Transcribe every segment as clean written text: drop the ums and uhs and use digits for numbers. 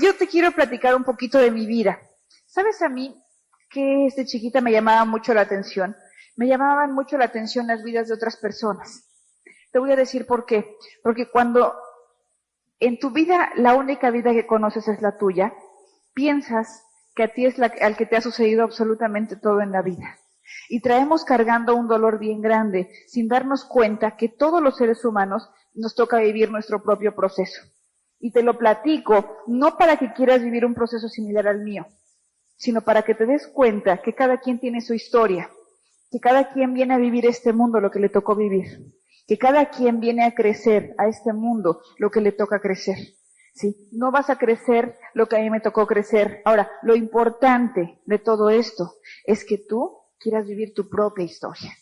yo te quiero platicar un poquito de mi vida. ¿Sabes a mí que desde chiquita me llamaba mucho la atención? Me llamaban mucho la atención las vidas de otras personas. Te voy a decir por qué. Porque cuando en tu vida la única vida que conoces es la tuya, piensas que a ti es al que te ha sucedido absolutamente todo en la vida. Y traemos cargando un dolor bien grande, sin darnos cuenta que todos los seres humanos nos toca vivir nuestro propio proceso. Y te lo platico, no para que quieras vivir un proceso similar al mío, sino para que te des cuenta que cada quien tiene su historia, que cada quien viene a vivir este mundo lo que le tocó vivir, que cada quien viene a crecer a este mundo lo que le toca crecer. ¿Sí? No vas a crecer lo que a mí me tocó crecer. Ahora, lo importante de todo esto es que tú quieras vivir tu propia historia.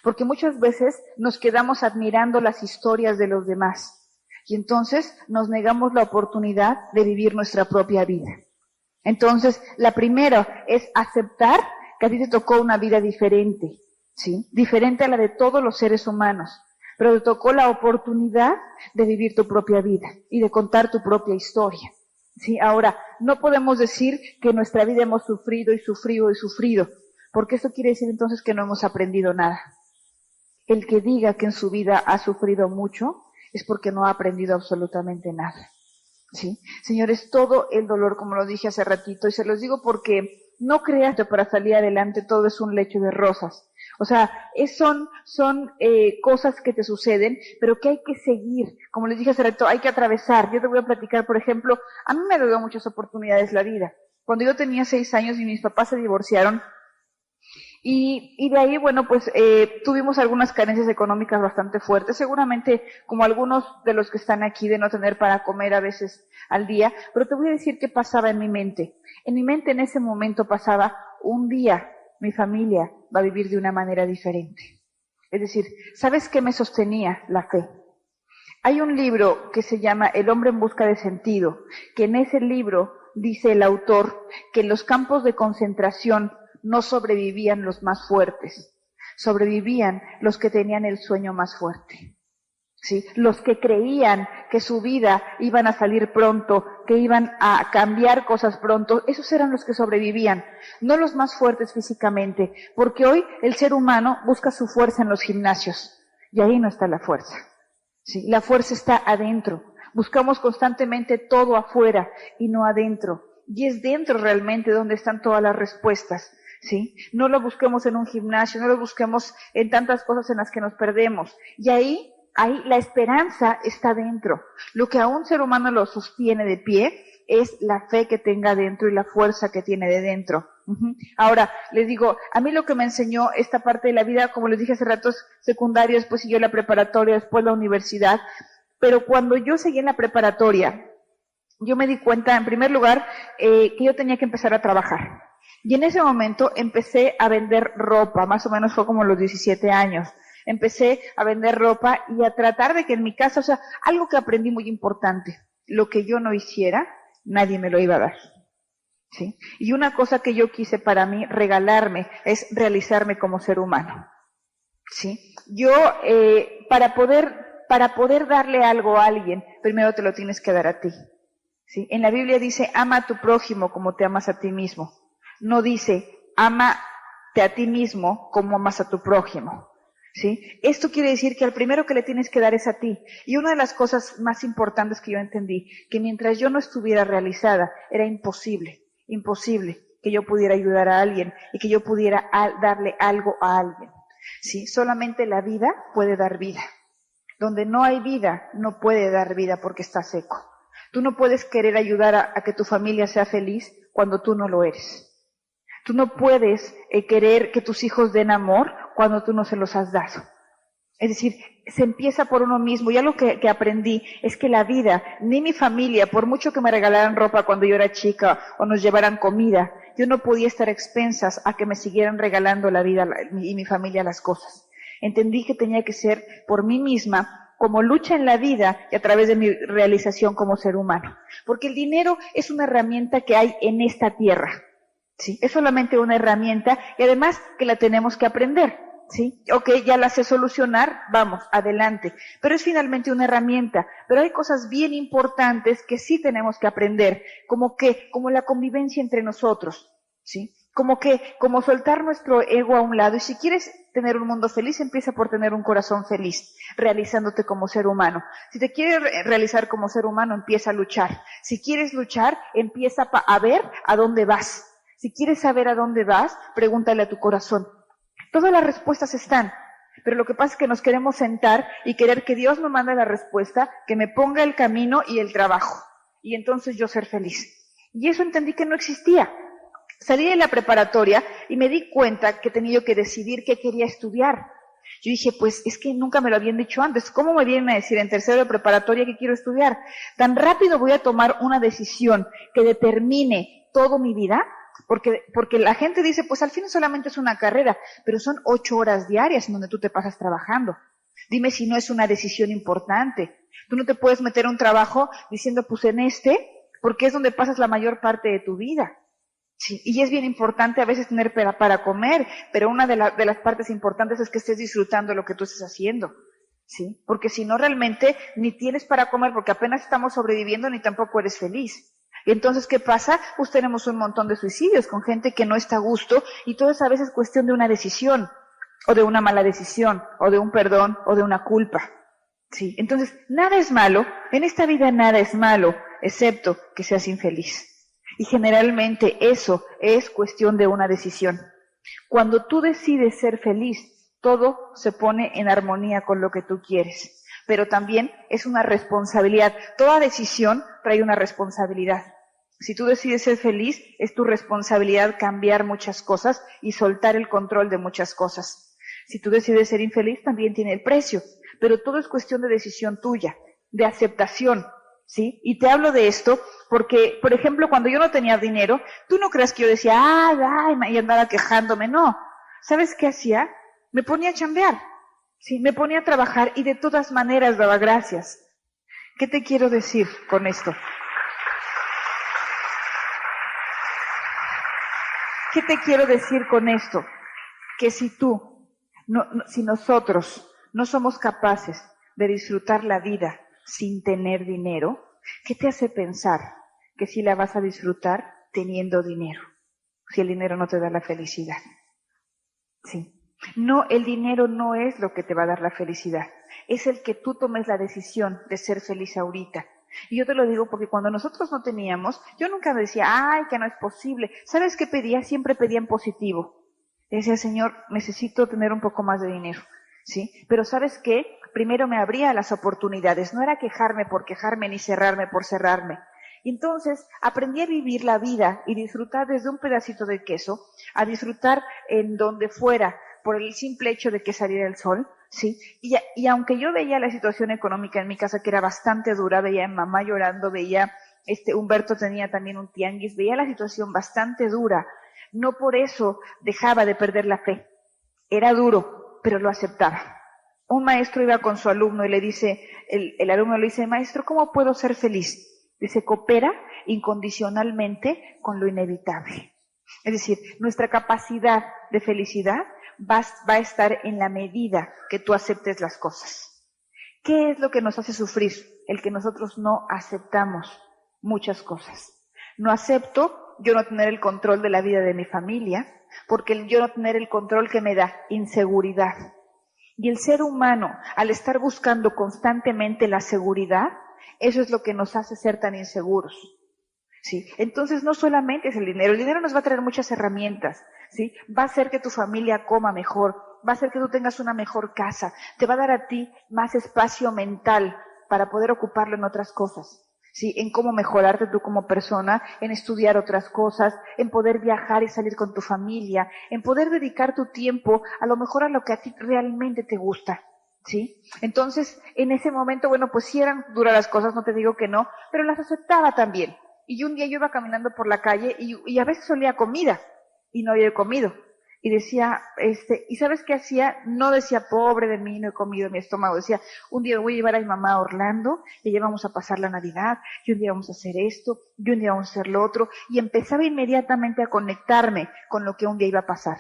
Porque muchas veces nos quedamos admirando las historias de los demás y entonces nos negamos la oportunidad de vivir nuestra propia vida. Entonces, la primera es aceptar que a ti te tocó una vida diferente, ¿sí? Diferente a la de todos los seres humanos, pero te tocó la oportunidad de vivir tu propia vida y de contar tu propia historia, ¿sí? Ahora, no podemos decir que en nuestra vida hemos sufrido y sufrido y sufrido, porque eso quiere decir entonces que no hemos aprendido nada. El que diga que en su vida ha sufrido mucho es porque no ha aprendido absolutamente nada, ¿sí? Señores, todo el dolor, como lo dije hace ratito, y se los digo porque no creas que para salir adelante todo es un lecho de rosas. O sea, son cosas que te suceden, pero que hay que seguir. Como les dije hace rato, hay que atravesar. Yo te voy a platicar, por ejemplo, a mí me dio muchas oportunidades la vida. Cuando yo tenía 6 años y mis papás se divorciaron, y de ahí, bueno, pues tuvimos algunas carencias económicas bastante fuertes, seguramente como algunos de los que están aquí, de no tener para comer a veces al día, pero te voy a decir qué pasaba en mi mente. En mi mente en ese momento pasaba, un día mi familia va a vivir de una manera diferente. Es decir, ¿sabes qué me sostenía? La fe. Hay un libro que se llama El hombre en busca de sentido, que en ese libro dice el autor que en los campos de concentración no sobrevivían los más fuertes, sobrevivían los que tenían el sueño más fuerte, ¿sí? Los que creían que su vida iban a salir pronto, que iban a cambiar cosas pronto, esos eran los que sobrevivían, no los más fuertes físicamente, porque hoy el ser humano busca su fuerza en los gimnasios, y ahí no está la fuerza, ¿sí? La fuerza está adentro, buscamos constantemente todo afuera y no adentro, y es dentro realmente donde están todas las respuestas, ¿sí? No lo busquemos en un gimnasio, no lo busquemos en tantas cosas en las que nos perdemos. Y ahí la esperanza está dentro. Lo que a un ser humano lo sostiene de pie es la fe que tenga dentro y la fuerza que tiene de dentro. Ahora, les digo, a mí lo que me enseñó esta parte de la vida, como les dije hace rato, es secundario, después siguió la preparatoria, después la universidad. Pero cuando yo seguí en la preparatoria, yo me di cuenta, en primer lugar, que yo tenía que empezar a trabajar. Y en ese momento empecé a vender ropa, más o menos fue como a los 17 años. Empecé a vender ropa y a tratar de que en mi casa, o sea, algo que aprendí muy importante, lo que yo no hiciera, nadie me lo iba a dar, ¿sí? Y una cosa que yo quise para mí regalarme es realizarme como ser humano, ¿sí? Yo, para poder darle algo a alguien, primero te lo tienes que dar a ti, ¿sí? En la Biblia dice, ama a tu prójimo como te amas a ti mismo. No dice, ámate a ti mismo como amas a tu prójimo, ¿sí? Esto quiere decir que al primero que le tienes que dar es a ti. Y una de las cosas más importantes que yo entendí, que mientras yo no estuviera realizada, era imposible que yo pudiera ayudar a alguien y que yo pudiera darle algo a alguien, ¿sí? Solamente la vida puede dar vida. Donde no hay vida, no puede dar vida porque está seco. Tú no puedes querer ayudar a que tu familia sea feliz cuando tú no lo eres. Tú no puedes querer que tus hijos den amor cuando tú no se los has dado. Es decir, se empieza por uno mismo. Y algo que aprendí es que la vida, ni mi familia, por mucho que me regalaran ropa cuando yo era chica o nos llevaran comida, yo no podía estar a expensas a que me siguieran regalando la vida y mi familia las cosas. Entendí que tenía que ser por mí misma, como lucha en la vida y a través de mi realización como ser humano. Porque el dinero es una herramienta que hay en esta tierra. Sí, es solamente una herramienta y además que la tenemos que aprender. ¿sí? Ok, ya la sé solucionar, vamos, adelante. Pero es finalmente una herramienta. Pero hay cosas bien importantes que sí tenemos que aprender, como la convivencia entre nosotros, ¿sí? Como soltar nuestro ego a un lado. Y si quieres tener un mundo feliz, empieza por tener un corazón feliz, realizándote como ser humano. Si te quieres realizar como ser humano, empieza a luchar. Si quieres luchar, empieza a ver a dónde vas. Si quieres saber a dónde vas, pregúntale a tu corazón. Todas las respuestas están, pero lo que pasa es que nos queremos sentar y querer que Dios me mande la respuesta, que me ponga el camino y el trabajo, y entonces yo ser feliz. Y eso entendí que no existía. Salí de la preparatoria y me di cuenta que tenía que decidir qué quería estudiar. Yo dije, pues es que nunca me lo habían dicho antes. ¿Cómo me vienen a decir en tercero de preparatoria que quiero estudiar? ¿Tan rápido voy a tomar una decisión que determine toda mi vida? Porque la gente dice, pues al fin solamente es una carrera, pero son 8 horas diarias en donde tú te pasas trabajando. Dime si no es una decisión importante. Tú no te puedes meter a un trabajo diciendo, pues porque es donde pasas la mayor parte de tu vida. Sí, y es bien importante a veces tener para comer, pero una de las partes importantes es que estés disfrutando lo que tú estés haciendo, ¿sí? Porque si no realmente ni tienes para comer porque apenas estamos sobreviviendo ni tampoco eres feliz. Y entonces, ¿qué pasa? Pues tenemos un montón de suicidios con gente que no está a gusto y todo es a veces cuestión de una decisión, o de una mala decisión, o de un perdón, o de una culpa. Sí, entonces, nada es malo, en esta vida nada es malo, excepto que seas infeliz. Y generalmente eso es cuestión de una decisión. Cuando tú decides ser feliz, todo se pone en armonía con lo que tú quieres. Pero también es una responsabilidad. Toda decisión trae una responsabilidad. Si tú decides ser feliz, es tu responsabilidad cambiar muchas cosas y soltar el control de muchas cosas. Si tú decides ser infeliz, también tiene el precio. Pero todo es cuestión de decisión tuya, de aceptación, ¿sí? Y te hablo de esto porque, por ejemplo, cuando yo no tenía dinero, tú no creas que yo decía, y andaba quejándome, no. ¿Sabes qué hacía? Me ponía a chambear, ¿sí? Me ponía a trabajar y de todas maneras daba gracias. ¿Qué te quiero decir con esto? ¿Qué te quiero decir con esto? Que si si nosotros no somos capaces de disfrutar la vida sin tener dinero, ¿qué te hace pensar que sí la vas a disfrutar teniendo dinero? Si el dinero no te da la felicidad. Sí. No, el dinero no es lo que te va a dar la felicidad. Es el que tú tomes la decisión de ser feliz ahorita. Y yo te lo digo porque cuando nosotros no teníamos, yo nunca me decía, que no es posible. ¿Sabes qué pedía? Siempre pedía en positivo. Decía, Señor, necesito tener un poco más de dinero, ¿sí? Pero ¿sabes qué? Primero me abría las oportunidades. No era quejarme por quejarme ni cerrarme por cerrarme. Y entonces aprendí a vivir la vida y disfrutar desde un pedacito de queso, a disfrutar en donde fuera, por el simple hecho de que saliera el sol, ¿sí? Y aunque yo veía la situación económica en mi casa que era bastante dura, veía a mi mamá llorando, veía, Humberto tenía también un tianguis, veía la situación bastante dura, no por eso dejaba de perder la fe. Era duro, pero lo aceptaba. Un maestro iba con su alumno y le dice, el alumno le dice, maestro, ¿cómo puedo ser feliz? Dice, coopera incondicionalmente con lo inevitable. Es decir, nuestra capacidad de felicidad va a estar en la medida que tú aceptes las cosas. ¿Qué es lo que nos hace sufrir? El que nosotros no aceptamos muchas cosas. No acepto yo no tener el control de la vida de mi familia, porque el yo no tener el control que me da inseguridad. Y el ser humano, al estar buscando constantemente la seguridad, eso es lo que nos hace ser tan inseguros. ¿Sí? Entonces no solamente es el dinero nos va a traer muchas herramientas, ¿sí? Va a hacer que tu familia coma mejor, va a hacer que tú tengas una mejor casa, te va a dar a ti más espacio mental para poder ocuparlo en otras cosas. ¿Sí? En cómo mejorarte tú como persona, en estudiar otras cosas, en poder viajar y salir con tu familia, en poder dedicar tu tiempo a lo mejor a lo que a ti realmente te gusta, ¿sí? Entonces, en ese momento, bueno, pues sí eran duras las cosas, no te digo que no, pero las aceptaba también. Y un día yo iba caminando por la calle y a veces olía comida y no había comido. Y decía, ¿y sabes qué hacía? No decía, pobre de mí, no he comido, mi estómago. Decía, un día voy a llevar a mi mamá a Orlando, y ya vamos a pasar la Navidad, y un día vamos a hacer esto, y un día vamos a hacer lo otro. Y empezaba inmediatamente a conectarme con lo que un día iba a pasar.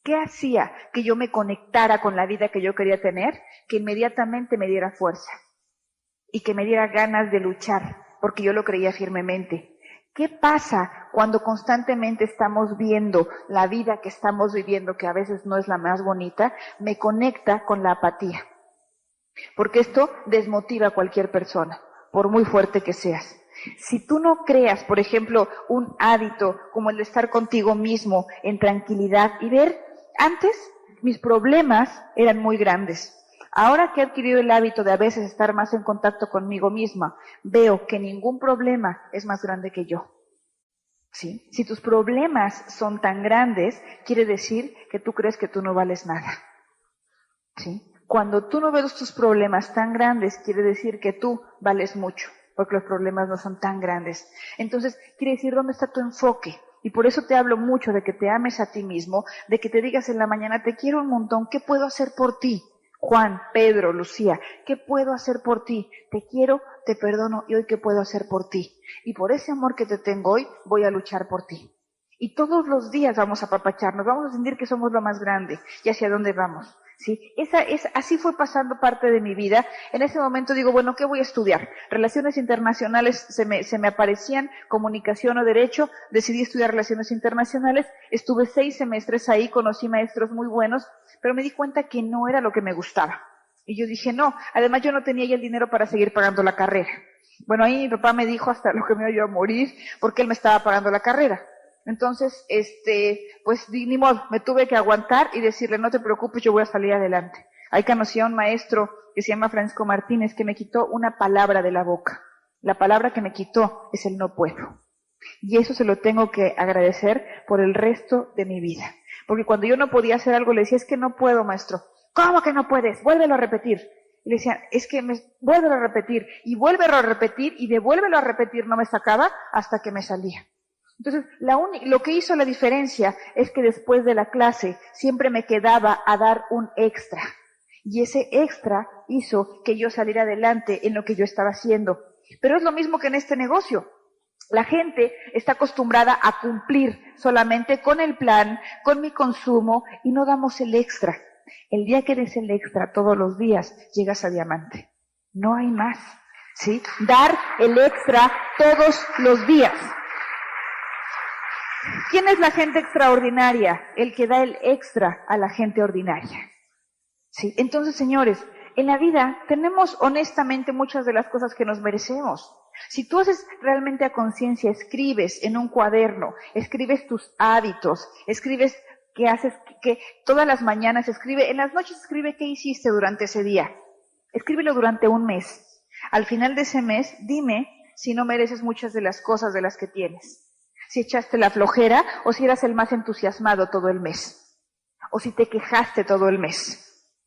¿Qué hacía que yo me conectara con la vida que yo quería tener? Que inmediatamente me diera fuerza y que me diera ganas de luchar, porque yo lo creía firmemente. ¿Qué pasa cuando constantemente estamos viendo la vida que estamos viviendo, que a veces no es la más bonita? Me conecta con la apatía, porque esto desmotiva a cualquier persona, por muy fuerte que seas. Si tú no creas, por ejemplo, un hábito como el de estar contigo mismo en tranquilidad y ver, antes mis problemas eran muy grandes. Ahora que he adquirido el hábito de a veces estar más en contacto conmigo misma, veo que ningún problema es más grande que yo. ¿Sí? Si tus problemas son tan grandes, quiere decir que tú crees que tú no vales nada. ¿Sí? Cuando tú no ves tus problemas tan grandes, quiere decir que tú vales mucho, porque los problemas no son tan grandes. Entonces, quiere decir dónde está tu enfoque. Y por eso te hablo mucho de que te ames a ti mismo, de que te digas en la mañana, te quiero un montón, ¿qué puedo hacer por ti? Juan, Pedro, Lucía, ¿qué puedo hacer por ti? Te quiero, te perdono y hoy ¿qué puedo hacer por ti? Y por ese amor que te tengo hoy, voy a luchar por ti. Y todos los días vamos a apapacharnos, vamos a sentir que somos lo más grande y hacia dónde vamos. ¿Sí? Así fue pasando parte de mi vida. En ese momento digo, bueno, ¿qué voy a estudiar? Relaciones internacionales se me aparecían, comunicación o derecho, decidí estudiar relaciones internacionales, estuve 6 semestres ahí, conocí maestros muy buenos, pero me di cuenta que no era lo que me gustaba. Y yo dije, no, además yo no tenía ya el dinero para seguir pagando la carrera. Bueno, ahí mi papá me dijo hasta lo que me iba a morir, porque él me estaba pagando la carrera. Entonces, pues ni modo, me tuve que aguantar y decirle, no te preocupes, yo voy a salir adelante. Ahí conocí a un maestro que se llama Francisco Martínez, que me quitó una palabra de la boca. La palabra que me quitó es el no puedo. Y eso se lo tengo que agradecer por el resto de mi vida. Porque cuando yo no podía hacer algo, le decía, es que no puedo, maestro. ¿Cómo que no puedes? Vuélvelo a repetir. Y le decía, es que vuélvelo a repetir. Y vuélvelo a repetir, y devuélvelo a repetir, no me sacaba hasta que me salía. Entonces, lo que hizo la diferencia es que después de la clase siempre me quedaba a dar un extra. Y ese extra hizo que yo saliera adelante en lo que yo estaba haciendo. Pero es lo mismo que en este negocio. La gente está acostumbrada a cumplir solamente con el plan, con mi consumo, y no damos el extra. El día que des el extra todos los días, llegas a diamante. No hay más, ¿sí? Dar el extra todos los días. ¿Quién es la gente extraordinaria? El que da el extra a la gente ordinaria. ¿Sí? Entonces, señores, en la vida tenemos honestamente muchas de las cosas que nos merecemos. Si tú haces realmente a conciencia, escribes en un cuaderno, escribes tus hábitos, escribes qué haces, que todas las mañanas escribe, en las noches escribe qué hiciste durante ese día. Escríbelo durante un mes. Al final de ese mes, dime si no mereces muchas de las cosas de las que tienes. Si echaste la flojera o si eras el más entusiasmado todo el mes. O si te quejaste todo el mes.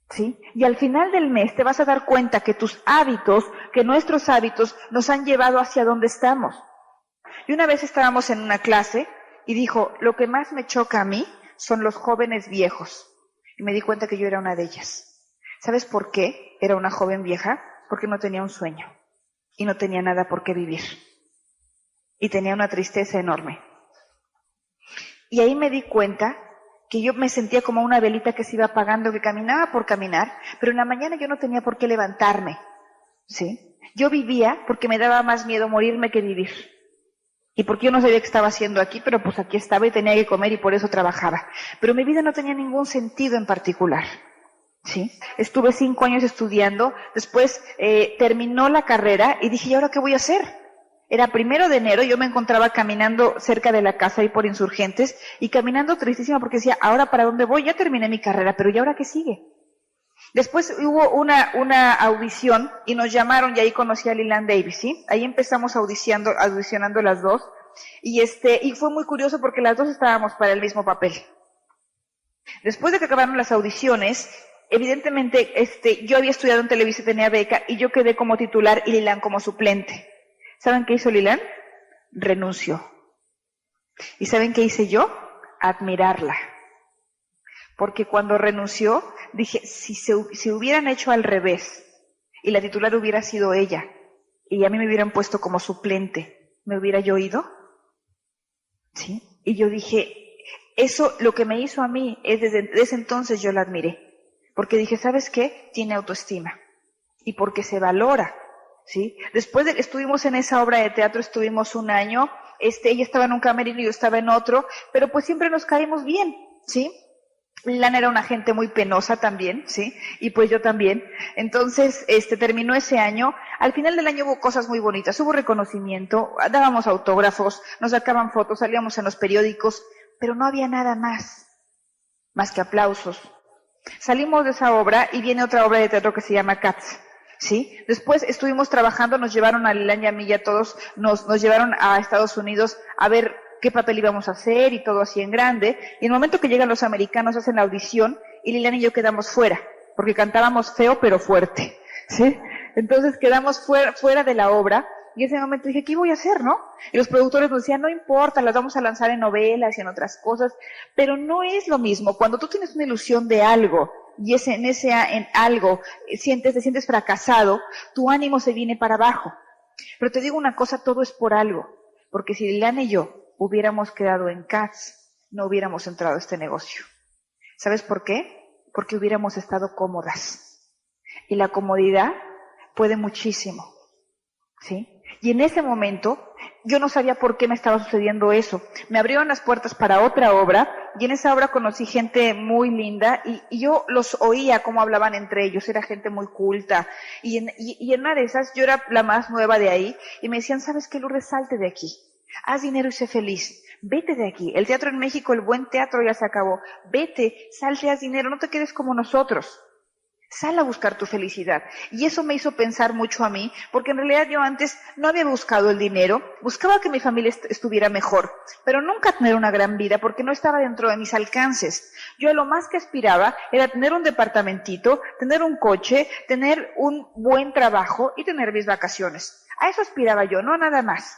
¿Sí? Y al final del mes te vas a dar cuenta que tus hábitos, que nuestros hábitos nos han llevado hacia donde estamos. Y una vez estábamos en una clase y dijo, lo que más me choca a mí son los jóvenes viejos. Y me di cuenta que yo era una de ellas. ¿Sabes por qué era una joven vieja? Porque no tenía un sueño y no tenía nada por qué vivir. Y tenía una tristeza enorme. Y ahí me di cuenta que yo me sentía como una velita que se iba apagando, que caminaba por caminar, pero en la mañana yo no tenía por qué levantarme, ¿sí? Yo vivía porque me daba más miedo morirme que vivir. Y porque yo no sabía qué estaba haciendo aquí, pero pues aquí estaba y tenía que comer y por eso trabajaba. Pero mi vida no tenía ningún sentido en particular, ¿sí? Estuve 5 años estudiando, después terminó la carrera y dije, ¿y ahora qué voy a hacer? Era 1 de enero, yo me encontraba caminando cerca de la casa ahí por Insurgentes y caminando tristísima porque decía, ¿ahora para dónde voy? Ya terminé mi carrera, pero ¿y ahora qué sigue? Después hubo una audición y nos llamaron y ahí conocí a Leland Davis, ¿sí? Ahí empezamos audicionando las dos y fue muy curioso porque las dos estábamos para el mismo papel. Después de que acabaron las audiciones, evidentemente yo había estudiado en Televisa y tenía beca y yo quedé como titular y Leland como suplente. ¿Saben qué hizo Leland? Renunció. ¿Y saben qué hice yo? Admirarla. Porque cuando renunció, dije, si hubieran hecho al revés, y la titular hubiera sido ella, y a mí me hubieran puesto como suplente, ¿me hubiera yo ido? ¿Sí? Y yo dije, eso, lo que me hizo a mí, es desde ese entonces yo la admiré. Porque dije, ¿sabes qué? Tiene autoestima. Y porque se valora, ¿sí? Después de que estuvimos en esa obra de teatro, estuvimos un año, ella estaba en un camerino y yo estaba en otro, pero pues siempre nos caímos bien, ¿sí? Lana era una gente muy penosa también, ¿sí? Y pues yo también. Entonces, terminó ese año. Al final del año hubo cosas muy bonitas. Hubo reconocimiento, dábamos autógrafos, nos sacaban fotos, salíamos en los periódicos, pero no había nada más que aplausos. Salimos de esa obra y viene otra obra de teatro que se llama Cats, ¿sí? Después estuvimos trabajando, nos llevaron a Lilán y a mí y a todos, nos llevaron a Estados Unidos a ver qué papel íbamos a hacer y todo así en grande. Y en el momento que llegan los americanos, hacen la audición y Liliana y yo quedamos fuera, porque cantábamos feo pero fuerte, ¿sí? Entonces quedamos fuera de la obra y en ese momento dije, ¿qué voy a hacer, no? Y los productores nos decían, no importa, las vamos a lanzar en novelas y en otras cosas, pero no es lo mismo. Cuando tú tienes una ilusión de algo y en algo te sientes fracasado, tu ánimo se viene para abajo. Pero te digo una cosa, todo es por algo, porque si Liliana y yo hubiéramos quedado en Cats, no hubiéramos entrado a este negocio. ¿Sabes por qué? Porque hubiéramos estado cómodas. Y la comodidad puede muchísimo, ¿sí? Y en ese momento, yo no sabía por qué me estaba sucediendo eso. Me abrieron las puertas para otra obra, y en esa obra conocí gente muy linda, y yo los oía cómo hablaban entre ellos, era gente muy culta. Y en una de esas, yo era la más nueva de ahí, y me decían, ¿sabes qué, Lourdes? Salte de aquí. Haz dinero y sé feliz. Vete de aquí. El teatro en México, el buen teatro ya se acabó. Vete, salte, haz dinero, no te quedes como nosotros. Sal a buscar tu felicidad. Y eso me hizo pensar mucho a mí, porque en realidad yo antes no había buscado el dinero, buscaba que mi familia estuviera mejor, pero nunca tener una gran vida, porque no estaba dentro de mis alcances. Yo lo más que aspiraba era tener un departamentito, tener un coche, tener un buen trabajo y tener mis vacaciones. A eso aspiraba yo, no a nada más.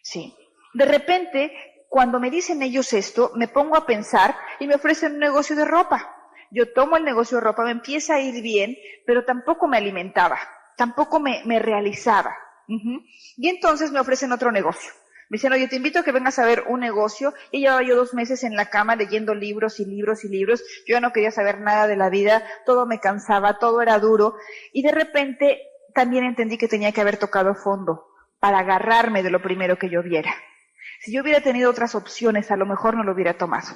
Sí. De repente, cuando me dicen ellos esto, me pongo a pensar y me ofrecen un negocio de ropa. Yo tomo el negocio de ropa, me empieza a ir bien, pero tampoco me alimentaba, tampoco me realizaba. Y entonces me ofrecen otro negocio. Me dicen, oye, te invito a que vengas a ver un negocio. Y llevaba yo 2 meses en la cama leyendo libros y libros y libros. Yo ya no quería saber nada de la vida, todo me cansaba, todo era duro. Y de repente también entendí que tenía que haber tocado fondo para agarrarme de lo primero que yo viera. Si yo hubiera tenido otras opciones, a lo mejor no lo hubiera tomado.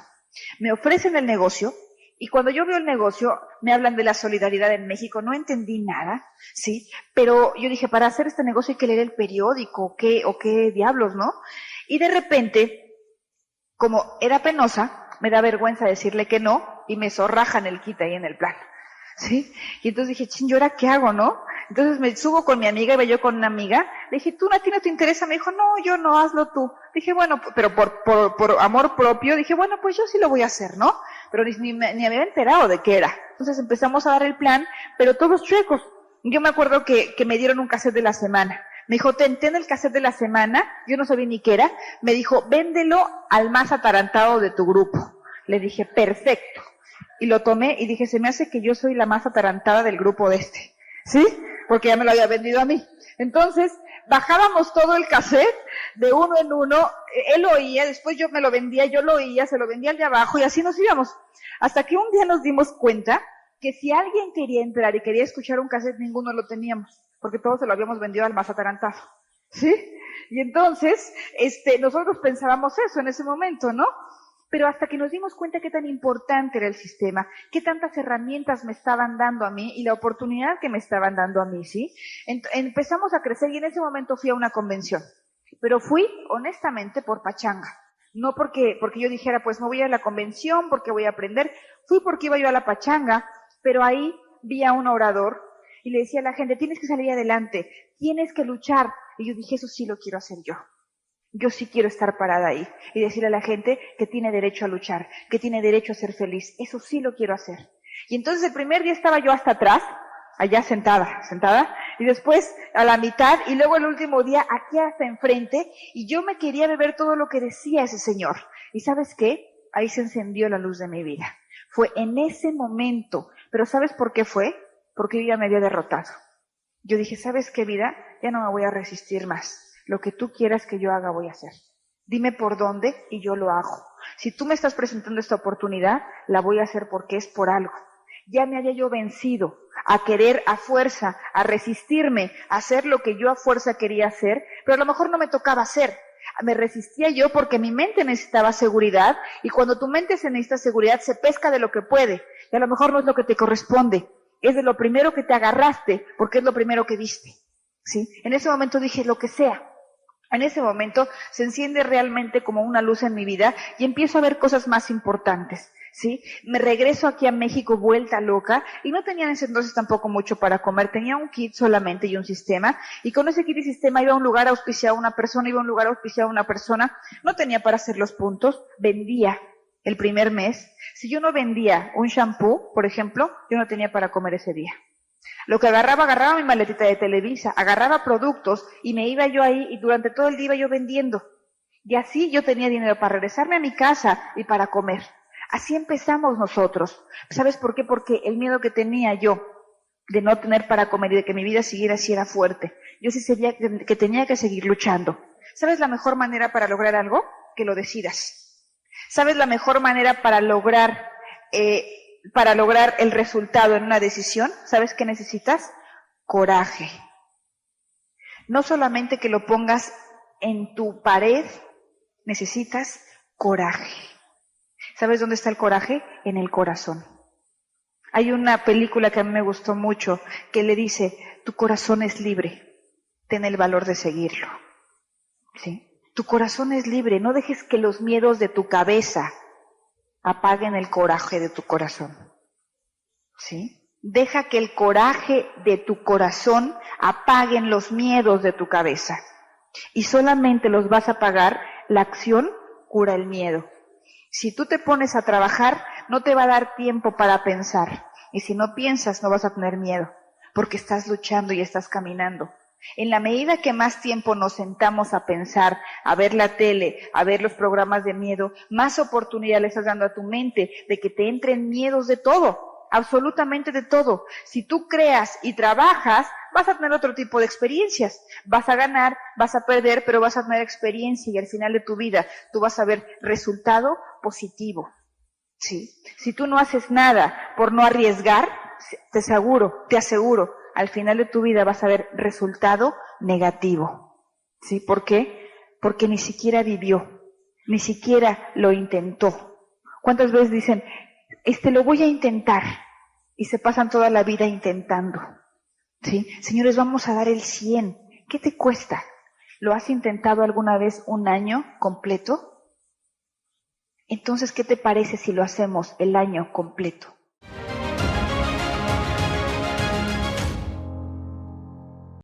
Me ofrecen el negocio, y cuando yo veo el negocio, me hablan de la solidaridad en México, no entendí nada, ¿sí? Pero yo dije, para hacer este negocio hay que leer el periódico, o qué diablos, ¿no? Y de repente, como era penosa, me da vergüenza decirle que no, y me zorrajan el quita ahí en el plan, ¿sí? Y entonces dije, ching, ¿yo ahora qué hago, no? Entonces me subo con mi amiga, iba yo con una amiga, le dije, ¿tú, a ti no te interesa? Me dijo, no, yo no, hazlo tú. Dije, bueno, pero por amor propio, dije, bueno, pues yo sí lo voy a hacer, ¿no? Pero ni me había enterado de qué era. Entonces empezamos a dar el plan, pero todos chuecos. Yo me acuerdo que me dieron un cassette de la semana. Me dijo, ten el cassette de la semana, yo no sabía ni qué era. Me dijo, véndelo al más atarantado de tu grupo. Le dije, perfecto. Y lo tomé y dije, se me hace que yo soy la más atarantada del grupo de este. ¿Sí? Porque ya me lo había vendido a mí. Entonces, bajábamos todo el cassette de uno en uno, él lo oía, después yo me lo vendía, yo lo oía, se lo vendía al de abajo y así nos íbamos. Hasta que un día nos dimos cuenta que si alguien quería entrar y quería escuchar un cassette, ninguno lo teníamos, porque todos se lo habíamos vendido al más atarantado. ¿Sí? Y entonces, nosotros pensábamos eso en ese momento, ¿no? Pero hasta que nos dimos cuenta qué tan importante era el sistema, qué tantas herramientas me estaban dando a mí y la oportunidad que me estaban dando a mí, ¿sí? Empezamos a crecer y en ese momento fui a una convención. Pero fui, honestamente, por pachanga. No porque yo dijera, pues me voy a la convención, porque voy a aprender. Fui porque iba yo a la pachanga, pero ahí vi a un orador y le decía a la gente, tienes que salir adelante, tienes que luchar. Y yo dije, eso sí lo quiero hacer yo. Yo sí quiero estar parada ahí y decirle a la gente que tiene derecho a luchar, que tiene derecho a ser feliz. Eso sí lo quiero hacer. Y entonces el primer día estaba yo hasta atrás, allá sentada, y después a la mitad, y luego el último día aquí hasta enfrente, y yo me quería beber todo lo que decía ese señor. ¿Y sabes qué? Ahí se encendió la luz de mi vida. Fue en ese momento. ¿Pero sabes por qué fue? Porque yo ya me había derrotado. Yo dije, ¿sabes qué, vida? Ya no me voy a resistir más. Lo que tú quieras que yo haga, voy a hacer. Dime por dónde y yo lo hago. Si tú me estás presentando esta oportunidad, la voy a hacer porque es por algo. Ya me había yo vencido a querer a fuerza, a resistirme, a hacer lo que yo a fuerza quería hacer, pero a lo mejor no me tocaba hacer. Me resistía yo porque mi mente necesitaba seguridad, y cuando tu mente se necesita seguridad, se pesca de lo que puede, y a lo mejor no es lo que te corresponde, es de lo primero que te agarraste, porque es lo primero que viste, ¿sí? En ese momento dije, lo que sea. En ese momento se enciende realmente como una luz en mi vida y empiezo a ver cosas más importantes, ¿sí? Me regreso aquí a México vuelta loca y no tenía en ese entonces tampoco mucho para comer, tenía un kit solamente y un sistema, y con ese kit y sistema iba a un lugar auspiciado a una persona, no tenía para hacer los puntos, vendía el primer mes. Si yo no vendía un shampoo, por ejemplo, yo no tenía para comer ese día. Lo que agarraba mi maletita de Televisa, agarraba productos y me iba yo ahí y durante todo el día iba yo vendiendo. Y así yo tenía dinero para regresarme a mi casa y para comer. Así empezamos nosotros. ¿Sabes por qué? Porque el miedo que tenía yo de no tener para comer y de que mi vida siguiera así era fuerte. Yo sí sabía que tenía que seguir luchando. ¿Sabes la mejor manera para lograr algo? Que lo decidas. ¿Sabes la mejor manera para lograr el resultado en una decisión? ¿Sabes qué necesitas? Coraje. No solamente que lo pongas en tu pared, necesitas coraje. ¿Sabes dónde está el coraje? En el corazón. Hay una película que a mí me gustó mucho que le dice, tu corazón es libre, ten el valor de seguirlo. ¿Sí? Tu corazón es libre, no dejes que los miedos de tu cabeza apaguen el coraje de tu corazón. ¿Sí? Deja que el coraje de tu corazón apaguen los miedos de tu cabeza. Y solamente los vas a apagar, la acción cura el miedo. Si tú te pones a trabajar, no te va a dar tiempo para pensar. Y si no piensas, no vas a tener miedo, porque estás luchando y estás caminando. En la medida que más tiempo nos sentamos a pensar, a ver la tele, a ver los programas de miedo, más oportunidad le estás dando a tu mente de que te entren miedos de todo, absolutamente de todo. Si tú creas y trabajas, vas a tener otro tipo de experiencias. Vas a ganar, vas a perder, pero vas a tener experiencia y al final de tu vida tú vas a ver resultado positivo. ¿Sí? Si tú no haces nada por no arriesgar, te aseguro, al final de tu vida vas a ver resultado negativo. ¿Sí? ¿Por qué? Porque ni siquiera vivió, ni siquiera lo intentó. ¿Cuántas veces dicen, lo voy a intentar? Y se pasan toda la vida intentando. ¿Sí? Señores, vamos a dar el 100. ¿Qué te cuesta? ¿Lo has intentado alguna vez un año completo? Entonces, ¿qué te parece si lo hacemos el año completo?